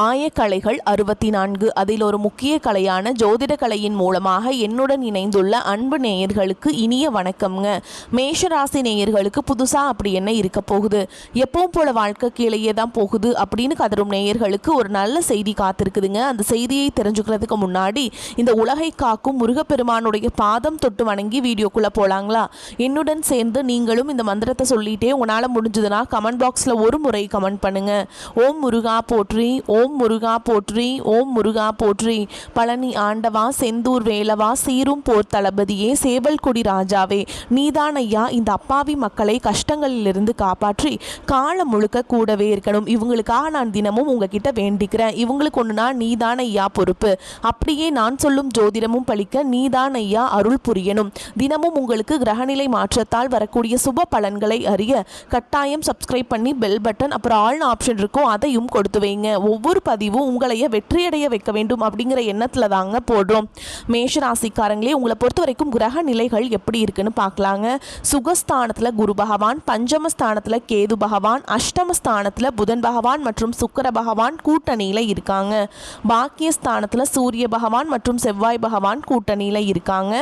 ஆயக்கலைகள் 64. அதில் ஒரு முக்கிய கலையான ஜோதிட கலையின் மூலமாக என்னுடன் இணைந்துள்ள அன்பு நேயர்களுக்கு இனிய வணக்கம்ங்க. மேஷராசி நேயர்களுக்கு புதுசாக அப்படி என்ன இருக்க போகுது, எப்பவும் போல வாழ்க்கை கீழேயே தான் போகுது அப்படின்னு கதரும் நேயர்களுக்கு ஒரு நல்ல செய்தி காத்திருக்குதுங்க. அந்த செய்தியை தெரிஞ்சுக்கிறதுக்கு முன்னாடி இந்த உலகை காக்கும் முருகப்பெருமானுடைய பாதம் தொட்டு வணங்கி வீடியோக்குள்ளே போகலாங்களா? என்னுடன் சேர்ந்து நீங்களும் இந்த மந்திரத்தை சொல்லிட்டே உங்களால் முடிஞ்சதுன்னா கமெண்ட் பாக்ஸில் ஒரு முறை கமெண்ட் பண்ணுங்க. ஓம் முருகா போற்றி, ஓம் முருகா போற்றி, ஓம் முருகா போற்றி. பழனி ஆண்டவா, செந்தூர் வேலவா, சீரும் போர் தளபதியே, சேவல்குடி ராஜாவே, நீதான் ஐயா இந்த அப்பாவி மக்களை கஷ்டங்களிலிருந்து காப்பாற்றி காலம் முழுக்க கூடவே இருக்கணும். இவங்களுக்காக நான் தினமும் உங்ககிட்ட வேண்டிக்கிறேன். இவங்களுக்கு ஒன்றுனா நீதான் ஐயா பொறுப்பு. அப்படியே நான் சொல்லும் ஜோதிடமும் பலிக்க நீதான் ஐயா அருள் புரியணும். தினமும் உங்களுக்கு கிரகநிலை மாற்றத்தால் வரக்கூடிய சுப பலன்களை அறிய கட்டாயம் சப்ஸ்கிரைப் பண்ணி பெல் பட்டன் அப்புறம் ஆல் ஆப்ஷன் இருக்கும், அதையும் கொடுத்து வைங்க. ஒவ்வொரு பதிவும் உங்களைய வெற்றியடைய வைக்க வேண்டும் அப்படிங்கிற எண்ணத்தில் தாங்க போடுறோம். மேஷராசிக்காரங்களே, உங்களை பொறுத்த வரைக்கும் கிரக நிலைகள் எப்படி இருக்குன்னு பார்க்கலாங்க. சுகஸ்தானத்தில் குரு பகவான், பஞ்சமஸ்தானத்தில் கேது பகவான், அஷ்டமஸ்தானத்தில் புதன் பகவான் மற்றும் சுக்கிர பகவான் கூட்டணியில் இருக்காங்க. பாக்கியஸ்தானத்தில் சூரிய பகவான் மற்றும் செவ்வாய் பகவான் கூட்டணியில் இருக்காங்க.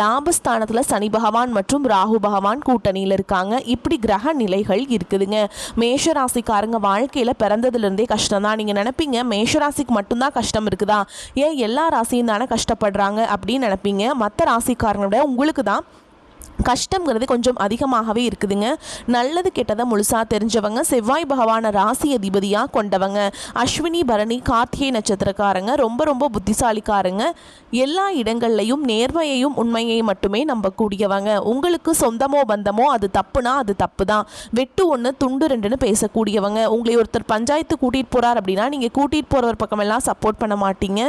லாபஸ்தானத்தில் சனி பகவான் மற்றும் ராகு பகவான் கூட்டணியில் இருக்காங்க. இப்படி கிரக நிலைகள் இருக்குதுங்க. மேஷராசிக்காரங்க வாழ்க்கையில் பிறந்ததுலேருந்தே கஷ்டம் தான். நீங்கள் நினைப்பீங்க மேஷராசிக்கு மட்டும்தான் கஷ்டம் இருக்குதா, ஏன் எல்லா ராசியும் தானே கஷ்டப்படுறாங்க அப்படின்னு நினைப்பீங்க. மற்ற ராசிக்காரங்களோட உங்களுக்கு தான் கஷ்டங்கிறது கொஞ்சம் அதிகமாகவே இருக்குதுங்க. நல்லது கெட்டதை முழுசாக தெரிஞ்சவங்க, செவ்வாய் பகவான ராசி அதிபதியாக கொண்டவங்க, அஸ்வினி பரணி கார்த்திகை நட்சத்திரக்காரங்க ரொம்ப ரொம்ப புத்திசாலிக்காரங்க, எல்லா இடங்கள்லையும் நேர்மையையும் உண்மையையும் மட்டுமே நம்பக்கூடியவங்க. உங்களுக்கு சொந்தமோ பந்தமோ அது தப்புனா அது தப்பு தான், வெட்டு ஒன்று துண்டு ரெண்டுன்னு பேசக்கூடியவங்க. உங்களை ஒருத்தர் பஞ்சாயத்து கூட்டிகிட்டு போகிறார் அப்படின்னா நீங்கள் கூட்டிகிட்டு போகிறவர் பக்கமெல்லாம் சப்போர்ட் பண்ண மாட்டீங்க.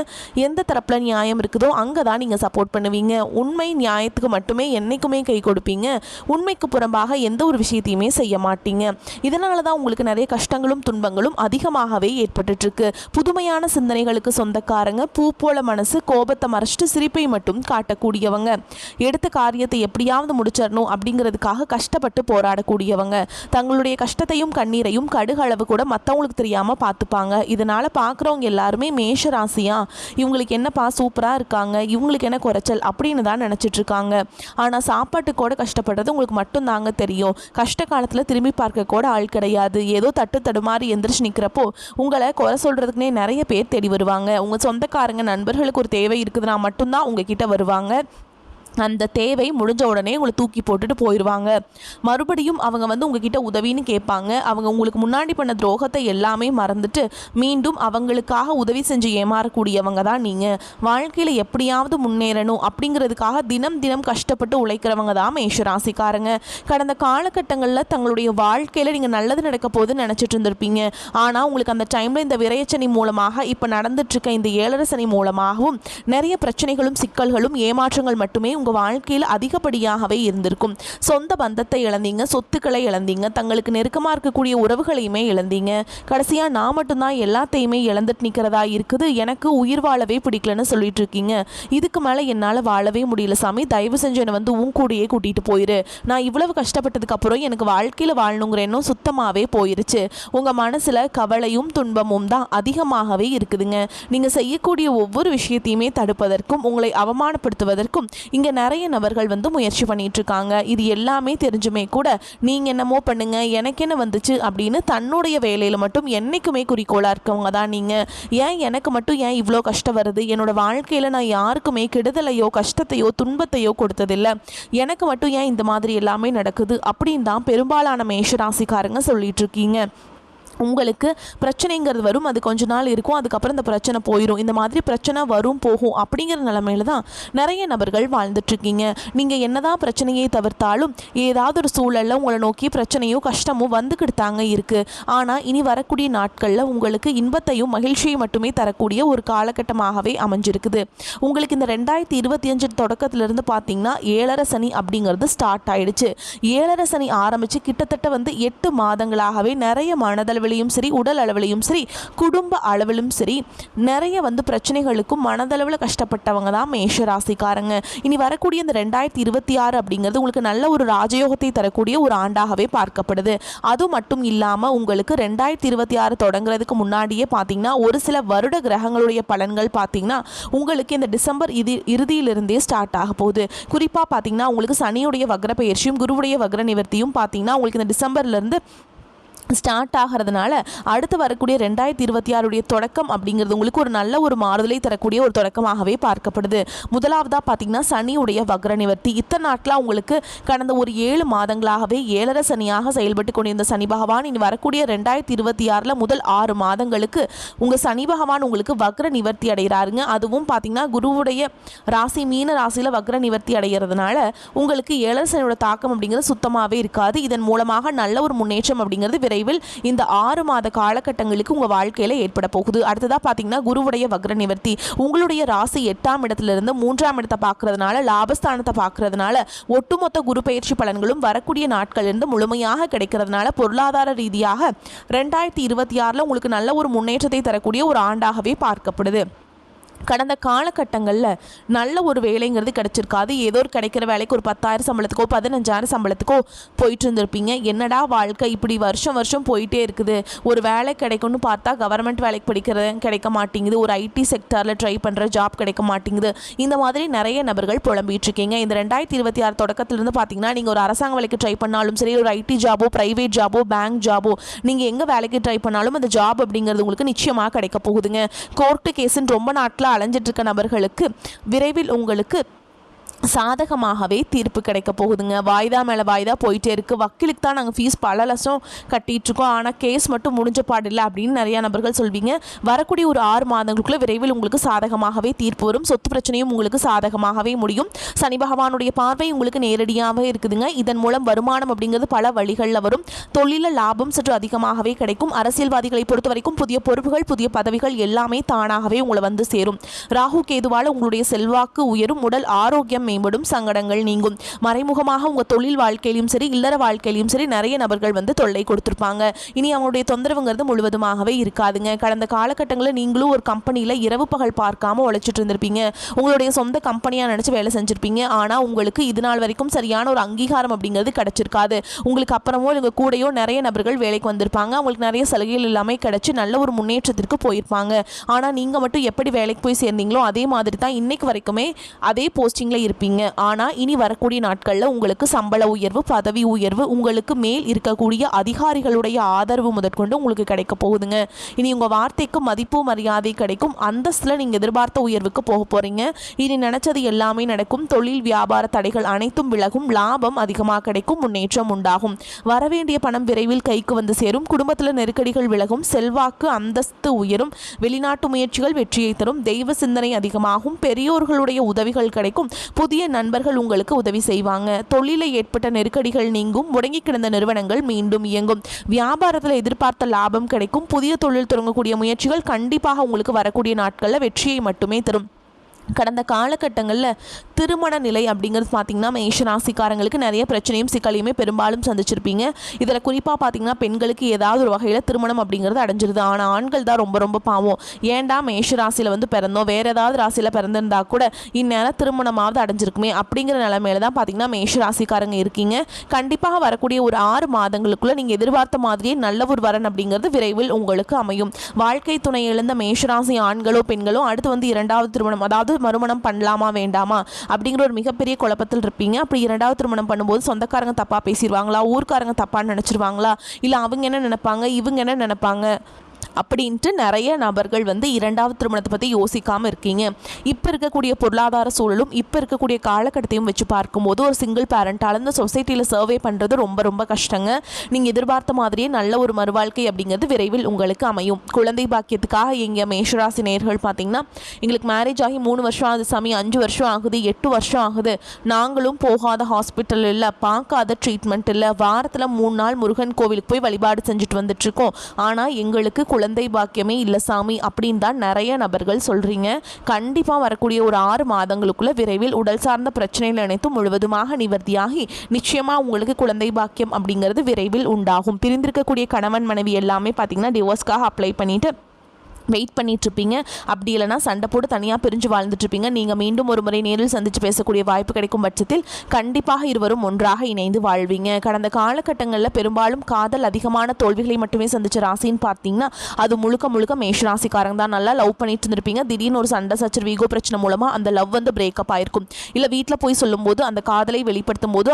எந்த தரப்பில் நியாயம் இருக்குதோ அங்கே தான் நீங்கள் சப்போர்ட் பண்ணுவீங்க. உண்மை நியாயத்துக்கு மட்டுமே என்றைக்குமே கை கொடுப்பீங்க. உண்மைக்கு புறம்பாக எந்த ஒரு விஷயத்தையுமே செய்ய மாட்டீங்க. இதனால தான் உங்களுக்கு நிறைய கஷ்டங்களும் துன்பங்களும் அதிகமாகவே ஏற்பட்டு இருக்கு. புதுமையான சிந்தனைகளுக்கு சொந்தக்காரங்க, பூ போல மனசு, கோபத்தை மறைச்சிட்டு சிரிப்பை மட்டும் காட்டக்கூடியவங்க, எடுத்த காரியத்தை எப்படியாவது முடிச்சிடணும் அப்படிங்கிறதுக்காக கஷ்டப்பட்டு போராடக்கூடியவங்க, தங்களுடைய கஷ்டத்தையும் கண்ணீரையும் கடுகளவு கூட மற்றவங்களுக்கு தெரியாம பார்த்துப்பாங்க. இதனால பார்க்குறவங்க எல்லாருமே மேஷ ராசியா, இவங்களுக்கு என்னப்பா சூப்பரா இருக்காங்க, இவங்களுக்கு என்ன குறைச்சல் அப்படின்னு தான் நினைச்சிட்டு இருக்காங்க. ஆனால் சாப்பாட்டு கூட கஷ்டப்படுறது உங்களுக்கு மட்டும் தாங்க தெரியும். கஷ்ட காலத்தில் திரும்பி பார்க்க கூட ஆள் கிடையாது. ஏதோ தட்டு தடுமாறி எந்திரிச்சு நிற்கிறப்போ உங்களை குறை சொல்கிறதுக்குனே நிறைய பேர் தேடி வருவாங்க. உங்கள் சொந்தக்காரங்க நண்பர்களுக்கு ஒரு தேவை இருக்குதுன்னா மட்டும்தான் உங்ககிட்ட வருவாங்க. அந்த தேவை முடிஞ்ச உடனே உங்களை தூக்கி போட்டுட்டு போயிடுவாங்க. மறுபடியும் அவங்க உங்ககிட்ட உதவின்னு கேட்பாங்க. அவங்க உங்களுக்கு முன்னாடி பண்ண துரோகத்தை எல்லாமே மறந்துட்டு மீண்டும் அவங்களுக்காக உதவி செஞ்சு ஏமாறக்கூடியவங்க தான் நீங்கள். வாழ்க்கையில் எப்படியாவது முன்னேறணும் அப்படிங்கிறதுக்காக தினம் தினம் கஷ்டப்பட்டு உழைக்கிறவங்க தான் மேஷராசிக்காரங்க. கடந்த காலகட்டங்களில் தங்களுடைய வாழ்க்கையில் நீங்கள் நல்லது நடக்க போகுதுன்னு நினச்சிட்டு இருந்திருப்பீங்க. ஆனால் உங்களுக்கு அந்த டைமில் இந்த விரயச்சனி மூலமாக இப்போ நடந்துட்டுருக்க இந்த ஏழரை சனி மூலமாகவும் நிறைய பிரச்சனைகளும் சிக்கல்களும் ஏமாற்றங்கள் மட்டுமே உங்கள் வாழ்க்கையில் அதிகப்படியாகவே இருந்திருக்கும். சொந்த பந்தத்தை இழந்தீங்க, சொத்துக்களை இழந்தீங்க, தங்களுக்கு நெருக்கமாக இருக்கக்கூடிய உறவுகளையுமே இழந்தீங்க. கடைசியாக நான் மட்டும்தான் எல்லாத்தையுமே இழந்துட்டு நிற்கிறதா இருக்குது, எனக்கு உயிர் வாழவே பிடிக்கலன்னு சொல்லிட்டு இருக்கீங்க. இதுக்கு மேலே என்னால் வாழவே முடியல சாமி, தயவு செஞ்சு என்னை உன் கூடயே கூட்டிகிட்டு போயிரு. நான் இவ்வளவு கஷ்டப்பட்டதுக்கு அப்புறம் எனக்கு வாழ்க்கையில் வாழணுங்கிற எண்ணம் சுத்தமாகவே போயிருச்சு. உங்கள் மனசில் கவலையும் துன்பமும் தான் அதிகமாகவே இருக்குதுங்க. நீங்கள் செய்யக்கூடிய ஒவ்வொரு விஷயத்தையுமே தடுப்பதற்கும் உங்களை அவமானப்படுத்துவதற்கும் இங்கே நிறைய நபர்கள் முயற்சி பண்ணிட்டு இருக்காங்க. இது எல்லாமே தெரிஞ்சுமே கூட நீங்க என்னமோ பண்ணுங்க, எனக்கு என்ன வந்துச்சு அப்படின்னு தன்னுடைய வேலையில மட்டும் என்னைக்குமே குறிக்கோளா இருக்கவங்க தான் நீங்க. ஏன் எனக்கு மட்டும் ஏன் இவ்வளோ கஷ்டம் வருது, என்னோட வாழ்க்கையில நான் யாருக்குமே கெடுதலையோ கஷ்டத்தையோ துன்பத்தையோ கொடுத்ததில்லை, எனக்கு மட்டும் ஏன் இந்த மாதிரி எல்லாமே நடக்குது அப்படின்னு தான் பெரும்பாலான மேஷராசிக்காரங்க சொல்லிட்டு இருக்கீங்க. உங்களுக்கு பிரச்சனைங்கிறது வரும், அது கொஞ்ச நாள் இருக்கும், அதுக்கப்புறம் இந்த பிரச்சனை போயிடும். இந்த மாதிரி பிரச்சனை வரும் போகும் அப்படிங்கிற நிலைமையில தான் நிறைய நபர்கள் வாழ்ந்துட்டுருக்கீங்க. நீங்கள் என்னதான் பிரச்சனையை தவிர்த்தாலும் ஏதாவது ஒரு சூழலில் உங்களை நோக்கி பிரச்சனையோ கஷ்டமோ வந்துக்கிட்டாங்க இருக்குது. ஆனால் இனி வரக்கூடிய நாட்களில் உங்களுக்கு இன்பத்தையும் மகிழ்ச்சியை மட்டுமே தரக்கூடிய ஒரு காலகட்டமாகவே அமைஞ்சிருக்குது. உங்களுக்கு இந்த 2025 தொடக்கத்திலிருந்து பார்த்தீங்கன்னா ஏழரை சனி அப்படிங்கிறது ஸ்டார்ட் ஆயிடுச்சு. ஏழரை சனி ஆரம்பித்து கிட்டத்தட்ட 8 மாதங்களாகவே நிறைய மனதளவில் அளவிலையும் சரி, உடல் அளவிலையும் சரி, குடும்ப அளவிலும் சரி நிறைய வந்து பிரச்சனைகளுக்கும் மனதளவில் கஷ்டப்பட்டவங்க தான் மேஷ ராசிக்காரங்க. இனி வரக்கூடிய இந்த 2026 அப்படிங்கிறது உங்களுக்கு நல்ல ஒரு ராஜயோகத்தை தரக்கூடிய ஒரு ஆண்டாகவே பார்க்கப்படுது. அது மட்டும் இல்லாமல் உங்களுக்கு 2026 தொடங்குறதுக்கு முன்னாடியே பார்த்தீங்கன்னா ஒரு சில வருட கிரகங்களுடைய பலன்கள் பார்த்தீங்கன்னா உங்களுக்கு இந்த டிசம்பர் இறுதியிலிருந்தே ஸ்டார்ட் ஆக போகுது. குறிப்பாக பார்த்தீங்கன்னா உங்களுக்கு சனியுடைய வக்ர பெயர்ச்சியும் குருவுடைய வக்ர நிவர்த்தியும் பார்த்தீங்கன்னா உங்களுக்கு இந்த டிசம்பர்லேருந்து ஸ்டார்ட் ஆகிறதுனால அடுத்து வரக்கூடிய 2026 தொடக்கம் அப்படிங்கிறது உங்களுக்கு ஒரு நல்ல ஒரு மாறுதலை தரக்கூடிய ஒரு தொடக்கமாகவே பார்க்கப்படுது. முதலாவதாக பார்த்தீங்கன்னா சனியுடைய வக்ர நிவர்த்தி. இத்தனை நாட்களாக உங்களுக்கு கடந்த ஒரு 7 மாதங்களாகவே 7.5 சனியாக செயல்பட்டு கொண்டிருந்த சனி பகவான் இனி வரக்கூடிய 2026 முதல் 6 மாதங்களுக்கு உங்கள் சனி பகவான் உங்களுக்கு வக்ர நிவர்த்தி அடைகிறாருங்க. அதுவும் பார்த்தீங்கன்னா குருவுடைய ராசி மீன ராசியில் வக்ர நிவர்த்தி அடைகிறதுனால உங்களுக்கு 7.5 சனியோட தாக்கம் அப்படிங்கிறது சுத்தமாகவே இருக்காது. இதன் மூலமாக நல்ல ஒரு முன்னேற்றம் அப்படிங்கிறது இந்த 6 மாத காலகட்டங்களுக்கு உங்க வாழ்க்கையில ஏற்பட போகுது. அடுத்ததா பாத்தீங்கன்னா குருவுடைய வக்ர நிவர்த்தி உங்களுடைய ராசி 8ஆம் இடத்திலிருந்து 3ஆம் இடத்தை பார்க்கறதுனால, லாபஸ்தானத்தை பார்க்கறதுனால ஒட்டுமொத்த குரு பயிற்சி பலன்களும் வரக்கூடிய நாட்களிலிருந்து முழுமையாக கிடைக்கிறதுனால பொருளாதார ரீதியாக 2026 உங்களுக்கு நல்ல ஒரு முன்னேற்றத்தை தரக்கூடிய ஒரு ஆண்டாகவே பார்க்கப்படுது. கடந்த காலகட்டங்களில் நல்ல ஒரு வேலைங்கிறது கிடச்சிருக்காது. ஏதோ ஒரு கிடைக்கிற வேலைக்கு ஒரு 10,000 சம்பளத்துக்கோ 15,000 சம்பளத்துக்கோ போயிட்டு இருந்திருப்பீங்க. என்னடா வாழ்க்கை இப்படி வருஷம் வருஷம் போயிட்டே இருக்குது, ஒரு வேலை கிடைக்கும்னு பார்த்தா கவர்மெண்ட் வேலைக்கு கிடைக்க மாட்டேங்குது, ஒரு ஐடி செக்டரில் ட்ரை பண்ணுற ஜாப் கிடைக்க மாட்டேங்குது. இந்த மாதிரி நிறைய நபர்கள் புலம்பிட்டு இருக்கீங்க. இந்த 2026 தொடக்கத்திலிருந்து பார்த்தீங்கன்னா நீங்கள் ஒரு அரசாங்க வேலைக்கு ட்ரை பண்ணாலும் சரி, ஒரு ஐடி ஜாபோ, ப்ரைவேட் ஜாபோ, பேங்க் ஜாபோ, நீங்கள் எங்கே வேலைக்கு ட்ரை பண்ணாலும் அந்த ஜாப் அப்படிங்கிறது உங்களுக்கு நிச்சயமாக கிடைக்க போகுதுங்க. கோர்ட்டு கேஸுன்னு ரொம்ப நாட்களாக அலைஞ்சிட்டு இருக்க நபர்களுக்கு விரைவில் உங்களுக்கு சாதகமாகவே தீர்ப்பு கிடைக்க போகுதுங்க. வாய்தா மேலே வாய்தா போயிட்டே இருக்குது. வக்கீலுக்கு தான் நாங்கள் ஃபீஸ் பல லட்சம் கட்டிகிட்ருக்கோம், ஆனால் கேஸ் மட்டும் முடிஞ்ச பாடில்லை அப்படின்னு நிறையா நபர்கள் சொல்வீங்க. வரக்கூடிய ஒரு 6 மாதங்களுக்குள்ளே விரைவில் உங்களுக்கு சாதகமாகவே தீர்ப்பு வரும். சொத்து பிரச்சனையும் உங்களுக்கு சாதகமாகவே முடியும். சனி பகவானுடைய பார்வை உங்களுக்கு நேரடியாகவே இருக்குதுங்க. இதன் மூலம் வருமானம் அப்படிங்கிறது பல வழிகளில் வரும். தொழில லாபம் சற்று அதிகமாகவே கிடைக்கும். அரசியல்வாதிகளை பொறுத்த வரைக்கும் புதிய பொறுப்புகள், புதிய பதவிகள் எல்லாமே தானாகவே உங்களை வந்து சேரும். ராகு கேதுவால் உங்களுடைய செல்வாக்கு உயரும். உடல் ஆரோக்கியம் மேம்படும். சங்கடங்கள் நீங்கும். மறைமுகமாக உங்க தொழில் வாழ்க்கையிலும் சரி, இல்லற வாழ்க்கையிலும் சரி நிறைய நபர்கள் வந்து தொல்லை கொடுத்திருப்பாங்க. இனி அவங்களுடைய தொந்தரவுங்கிறது முழுவதுமாகவே இருக்காதுங்க. கடந்த காலகட்டங்களில் நீங்களும் ஒரு கம்பெனியில் இரவு பகல் பார்க்காம உழைச்சிட்டு இருந்திருப்பீங்க. உங்களுடைய சொந்த கம்பெனியாக நினச்சி வேலை செஞ்சுருப்பீங்க. ஆனால் உங்களுக்கு இது நாள் வரைக்கும் சரியான ஒரு அங்கீகாரம் அப்படிங்கிறது கிடைச்சிருக்காது. உங்களுக்கு அப்புறமோ உங்கள் கூடையோ நிறைய நபர்கள் வேலைக்கு வந்திருப்பாங்க. அவங்களுக்கு நிறைய சலுகைகள் எல்லாமே கிடைச்சி நல்ல ஒரு முன்னேற்றத்திற்கு போயிருப்பாங்க. ஆனால் நீங்கள் மட்டும் எப்படி வேலைக்கு போய் சேர்ந்தீங்களோ அதே மாதிரி தான் இன்னைக்கு வரைக்குமே அதே போஸ்டிங்கில் இருப்பீங்க. ஆனால் இனி வரக்கூடிய நாட்களில் உங்களுக்கு சம்பள உயர்வு, பதவி உயர்வு, உங்களுக்கு மேல் இருக்கக்கூடிய அதிகாரிகளுடைய ஆதரவு முதற்கொண்டு உங்களுக்கு கிடைக்க போகுதுங்க. இனி உங்கள் வார்த்தைக்கு மதிப்பு மரியாதை கிடைக்கும். அந்தஸ்தில் நீங்கள் எதிர்பார்த்த உயர்வுக்கு போக போகிறீங்க. இனி நினச்சது எல்லாமே நடக்கும். தொழில் வியாபார தடைகள் அனைத்தும் விலகும். லாபம் அதிகமாக கிடைக்கும். முன்னேற்றம் உண்டாகும். வரவேண்டிய பணம் விரைவில் கைக்கு வந்து சேரும். குடும்பத்தில் நெருக்கடிகள் விலகும். செல்வாக்கு அந்தஸ்து உயரும். வெளிநாட்டு முயற்சிகள் வெற்றியை தரும். தெய்வ சிந்தனை அதிகமாகும். பெரியோர்களுடைய உதவிகள் கிடைக்கும். புதிய நண்பர்கள் உங்களுக்கு உதவி செய்வாங்க. தொழிலில் ஏற்பட்ட நெருக்கடிகள் நீங்கும். முடங்கி கிடந்த நிறுவனங்கள் மீண்டும் இயங்கும். வியாபாரத்தில் எதிர்பார்த்த லாபம் கிடைக்கும். புதிய தொழில் தொடங்கக்கூடிய முயற்சிகள் கண்டிப்பாக உங்களுக்கு வரக்கூடிய நாட்களில் வெற்றியை மட்டுமே தரும். கடந்த காலகட்டங்களில் திருமண நிலை அப்படிங்கிறது பார்த்தீங்கன்னா மேஷராசிக்காரங்களுக்கு நிறைய பிரச்சனையும் சிக்கலையுமே பெரும்பாலும் சந்திச்சிருப்பீங்க. இதில் குறிப்பாக பார்த்தீங்கன்னா பெண்களுக்கு ஏதாவது ஒரு வகையில் திருமணம் அப்படிங்கிறது அடைஞ்சிருது. ஆனால் ஆண்கள் தான் ரொம்ப ரொம்ப பாவம். ஏன்டா மேஷராசியில் வந்து பிறந்தோம், வேறு ஏதாவது ராசியில் பிறந்திருந்தா கூட இந்நேரம் திருமணமாவது அடைஞ்சிருக்குமே அப்படிங்கிற நிலைமையில தான் பார்த்தீங்கன்னா மேஷராசிக்காரங்க இருக்கீங்க. கண்டிப்பாக வரக்கூடிய ஒரு 6 மாதங்களுக்குள்ளே நீங்கள் எதிர்பார்த்த மாதிரியே நல்ல ஒரு வரன் அப்படிங்கிறது விரைவில் உங்களுக்கு அமையும். வாழ்க்கை துணை இழந்த மேஷராசி ஆண்களோ பெண்களோ அடுத்து வந்து 2வது திருமணம், அதாவது மறுமணம் பண்ணலாமா வேண்டாமா அப்படிங்கிற ஒரு மிகப்பெரிய குழப்பத்தில் இருப்பீங்க. அப்படி 2வது திருமணம் பண்ணும்போது சொந்தக்காரங்க தப்பாக பேசிடுவாங்களா, ஊர்க்காரங்க தப்பாக நினச்சிருவாங்களா, இல்லை அவங்க என்ன நினைப்பாங்க, இவங்க என்ன நினைப்பாங்க அப்படின்ட்டு நிறைய நபர்கள் வந்து 2வது திருமணத்தை பற்றி யோசிக்காமல் இருக்கீங்க. இப்போ இருக்கக்கூடிய பொருளாதார சூழலும் இப்போ இருக்கக்கூடிய காலகட்டத்தையும் வச்சு பார்க்கும்போது ஒரு சிங்கிள் பேரண்டால் இந்த சொசைட்டியில் சர்வே பண்ணுறது ரொம்ப ரொம்ப கஷ்டங்க. நீங்கள் எதிர்பார்த்த மாதிரியே நல்ல ஒரு மறுவாழ்க்கை அப்படிங்கிறது விரைவில் உங்களுக்கு அமையும். குழந்தை பாக்கியத்துக்காக எங்கள் மேஷராசி நேயர்கள் பார்த்தீங்கன்னா எங்களுக்கு மேரேஜ் ஆகி 3 வருஷம் ஆகுது சாமி, 5 வருஷம் ஆகுது, 8 வருஷம் ஆகுது, நாங்களும் போகாத ஹாஸ்பிட்டல் இல்லை, பார்க்காத ட்ரீட்மெண்ட் இல்லை, வாரத்தில் 3 நாள் முருகன் கோவிலுக்கு போய் வழிபாடு செஞ்சுட்டு வந்துட்டுருக்கோம், ஆனால் எங்களுக்கு குழந்தை பாக்கியமே இல்லை சாமி அப்படின்னு தான் நிறைய நபர்கள் சொல்கிறீங்க. கண்டிப்பாக வரக்கூடிய ஒரு 6 மாதங்களுக்குள்ள விரைவில் உடல் சார்ந்த பிரச்சனைகள் அனைத்தும் முழுவதுமாக நிவர்த்தியாகி நிச்சயமாக உங்களுக்கு குழந்தை பாக்கியம் அப்படிங்கிறது விரைவில் உண்டாகும். பிரிந்திருக்கக்கூடிய கணவன் மனைவி எல்லாமே பார்த்தீங்கன்னா டிவோர்ஸ்க்காக அப்ளை பண்ணிட்டு வெயிட் பண்ணிகிட்ருப்பீங்க. அப்படி இல்லைனா சண்டை போட்டு தனியாக பிரிஞ்சு வாழ்ந்துட்டுருப்பீங்க. நீங்கள் மீண்டும் ஒரு முறை நேரில் சந்தித்து பேசக்கூடிய வாய்ப்பு கிடைக்கும் பட்சத்தில் கண்டிப்பாக இருவரும் ஒன்றாக இணைந்து வாழ்வீங்க. கடந்த காலகட்டங்களில் பெரும்பாலும் காதல் அதிகமான தோல்விகளை மட்டுமே சந்தித்த ராசின்னு பார்த்தீங்கன்னா அது முழுக்க முழுக்க மேஷ ராசிக்காரங்க தான். நல்லா லவ் பண்ணிட்டு இருந்திருப்பீங்க. திடீர்னு ஒரு சண்டை சச்சரவு ஈகோ பிரச்சனை மூலமாக அந்த லவ் பிரேக்கப் ஆயிருக்கும். இல்லை வீட்டில் போய் சொல்லும்போது அந்த காதலை வெளிப்படுத்தும் போது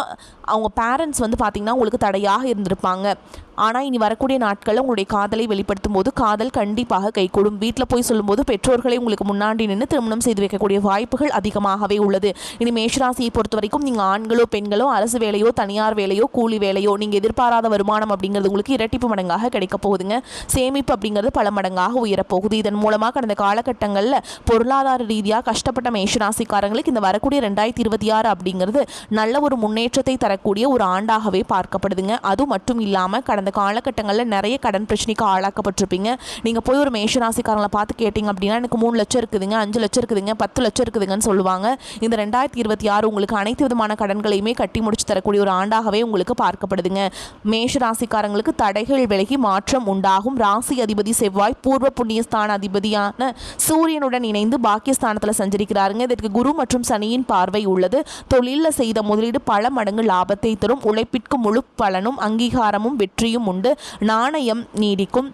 அவங்க பேரண்ட்ஸ் பார்த்தீங்கன்னா உங்களுக்கு தடையாக இருந்திருப்பாங்க. ஆனால் இனி வரக்கூடிய நாட்களில் உங்களுடைய காதலை வெளிப்படுத்தும் போது காதல் கண்டிப்பாக கைகூடும். வீட்டில் போய் சொல்லும்போது பெற்றோர்களை உங்களுக்கு முன்னாடி நின்று திருமணம் செய்து வைக்கக்கூடிய வாய்ப்புகள் அதிகமாகவே உள்ளது. இனி மேஷராசியை பொறுத்த வரைக்கும் நீங்கள் ஆண்களோ பெண்களோ அரசு வேலையோ தனியார் வேலையோ கூலி வேலையோ நீங்கள் எதிர்பாராத வருமானம் அப்படிங்கிறது உங்களுக்கு இரட்டிப்பு மடங்காக கிடைக்க போகுதுங்க. சேமிப்பு அப்படிங்கிறது பல மடங்காக உயரப்போகுது. இதன் மூலமாக கடந்த காலகட்டங்களில் பொருளாதார ரீதியாக கஷ்டப்பட்ட மேஷராசிக்காரங்களுக்கு இந்த வரக்கூடிய 2026 அப்படிங்கிறது நல்ல ஒரு முன்னேற்றத்தை தரக்கூடிய ஒரு ஆண்டாகவே பார்க்கப்படுதுங்க. அது மட்டும் இல்லாமல் கடந்த காலகட்டங்களில் நிறைய கடன் பிரச்சனைக்கு ஆளாக்கப்பட்டிருப்பீங்க. நீங்கள் போய் ஒரு மேஷராசிக்காரங்களை பார்த்து கேட்டிங்க அப்படின்னா எனக்கு 3 லட்சம் இருக்குதுங்க, 5 லட்சம் இருக்குதுங்க, 10 லட்சம் இருக்குதுங்கன்னு சொல்லுவாங்க. இந்த 2026 உங்களுக்கு அனைத்து விதமான கடன்களையுமே கட்டி முடிச்சு தரக்கூடிய ஒரு ஆண்டாகவே உங்களுக்கு பார்க்கப்படுதுங்க. மேஷராசிக்காரங்களுக்கு தடைகள் விலகி மாற்றம் உண்டாகும். ராசி அதிபதி செவ்வாய் பூர்வ புண்ணியஸ்தான அதிபதியான சூரியனுடன் இணைந்து பாக்கியஸ்தானத்தில் சஞ்சரிக்கிறாருங்க. இதற்கு குரு மற்றும் சனியின் பார்வை உள்ளது. தொழிலில் செய்த முதலீடு பல மடங்கு லாபத்தை தரும். உழைப்பிற்கு முழு பலனும் அங்கீகாரமும் வெற்றியும் உண்டு. நாணயம் நீடிக்கும்.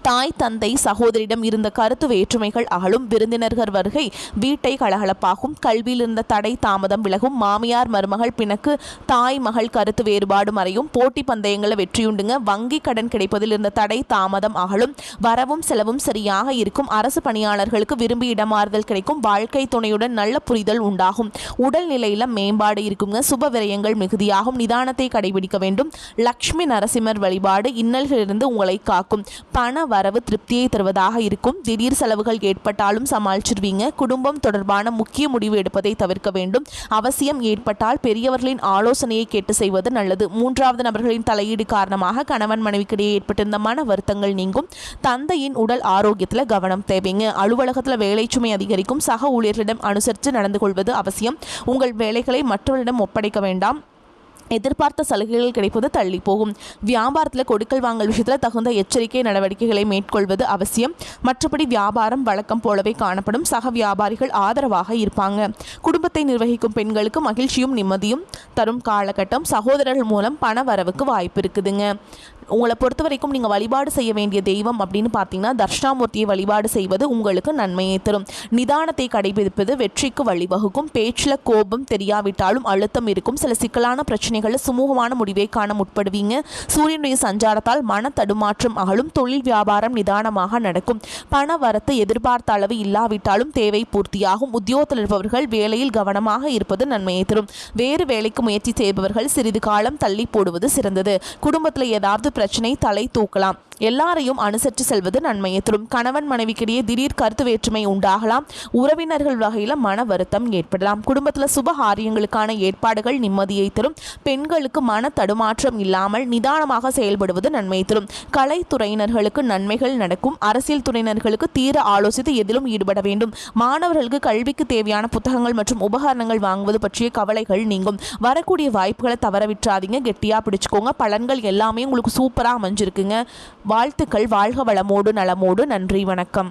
தாய் தந்தை சகோதரிடம் இருந்த கருத்து வேற்றுமைகள் அகலும். விருந்தினர்கள் வருகை வீட்டை கலகலப்பாகும். கல்வியில் இருந்த தடை தாமதம் விலகும். மாமியார் மருமகள் பிணக்கு தாய் மகள் கருத்து வேறுபாடு மறையும். போட்டி பந்தயங்களில் வெற்றியுண்டுங்க. வங்கி கடன் கிடைப்பதில் இருந்த தடை தாமதம் அகலும். வரவும் செலவும் சரியாக இருக்கும். அரசு பணியாளர்களுக்கு விரும்பி இடமாறுதல் கிடைக்கும். வாழ்க்கை துணையுடன் நல்ல புரிதல் உண்டாகும். உடல் நிலையில மேம்பாடு இருக்குங்க. சுப விரயங்கள் மிகுதியாகும். நிதானத்தை கடைபிடிக்க வேண்டும். லக்ஷ்மி நரசிம்மர் வழிபாடு இன்னல்களிலிருந்து உங்களை காக்கும். பண வரவு திருப்தியை தருவதாக இருக்கும். திடீர் செலவுகள் ஏற்பட்டாலும் சமாளிச்சிருவீங்க. குடும்பம் தொடர்பான முக்கிய முடிவு எடுப்பதை தவிர்க்க வேண்டும். அவசியம் ஏற்பட்டால் பெரியவர்களின் ஆலோசனையை கேட்டு செய்வது நல்லது. 3வது நபர்களின் தலையீடு காரணமாக கணவன் மனைவிக்கிடையே ஏற்பட்டிருந்த மன வருத்தங்கள் நீங்கும். தந்தையின் உடல் ஆரோக்கியத்தில் கவனம் தேவைங்க. அலுவலகத்தில் வேலை சுமை அதிகரிக்கும். சக ஊழியர்களிடம் அனுசரித்து நடந்து கொள்வது அவசியம். உங்கள் வேலைகளை மற்றவர்களிடம் ஒப்படைக்க வேண்டாம். எதிர்பார்த்த சலுகைகள் கிடைப்பது தள்ளி போகும். வியாபாரத்தில் கொடுக்கல் வாங்கல் விஷயத்தில் தகுந்த எச்சரிக்கை நடவடிக்கைகளை மேற்கொள்வது அவசியம். மற்றபடி வியாபாரம் வழக்கம் போலவே காணப்படும். சக வியாபாரிகள் ஆதரவாக இருப்பாங்க. குடும்பத்தை நிர்வகிக்கும் பெண்களுக்கு மகிழ்ச்சியும் நிம்மதியும் தரும் காலகட்டம். சகோதரர்கள் மூலம் பண வரவுக்கு வாய்ப்பு இருக்குதுங்க. உங்களை பொறுத்த வரைக்கும் நீங்கள் வழிபாடு செய்ய வேண்டிய தெய்வம் அப்படின்னு பார்த்தீங்கன்னா தர்ஷனாமூர்த்தியை வழிபாடு செய்வது உங்களுக்கு நன்மையை தரும். நிதானத்தை கடைபிடிப்பது வெற்றிக்கு வழிவகுக்கும். பேச்சில் கோபம் தெரியாவிட்டாலும் அழுத்தம் இருக்கும். சில சிக்கலான பிரச்சனைகளில் சுமூகமான முடிவை காண முற்படுவீங்க. சூரியனுடைய சஞ்சாரத்தால் மன தடுமாற்றம் அகலும். தொழில் வியாபாரம் நிதானமாக நடக்கும். பண வரத்து எதிர்பார்த்த அளவு இல்லாவிட்டாலும் தேவை பூர்த்தியாகும். உத்தியோகத்தில் இருப்பவர்கள் வேலையில் கவனமாக இருப்பது நன்மையை தரும். வேறு வேலைக்கு முயற்சி செய்பவர்கள் சிறிது காலம் தள்ளி போடுவது சிறந்தது. குடும்பத்தில் ஏதாவது பிரச்சனை தலை தூக்கலாம். எல்லாரையும் அனுசரித்து செல்வது நன்மையை தரும். கணவன் மனைவிக்கிடையே திடீர் கருத்து வேற்றுமை உண்டாகலாம். உறவினர்கள் வகையில் மன வருத்தம் ஏற்படலாம். குடும்பத்தில் சுப காரியங்களுக்கான ஏற்பாடுகள் நிம்மதியை தரும். பெண்களுக்கு மன தடுமாற்றம் இல்லாமல் நிதானமாக செயல்படுவது நன்மை தரும். கலைத்துறையினர்களுக்கு நன்மைகள் நடக்கும். அரசியல் துறையினர்களுக்கு தீர ஆலோசித்து எதிலும் ஈடுபட வேண்டும். மாணவர்களுக்கு கல்விக்கு தேவையான புத்தகங்கள் மற்றும் உபகரணங்கள் வாங்குவது பற்றிய கவலைகள் நீங்கும். வரக்கூடிய வாய்ப்புகளை தவறவிட்டுறாதீங்க. கெட்டியாக பிடிச்சுக்கோங்க. பலன்கள் எல்லாமே உங்களுக்கு சூப்பராக அமைஞ்சிருக்குங்க. வாழ்த்துக்கள். வாழ்க வளமோடு நலமோடு. நன்றி, வணக்கம்.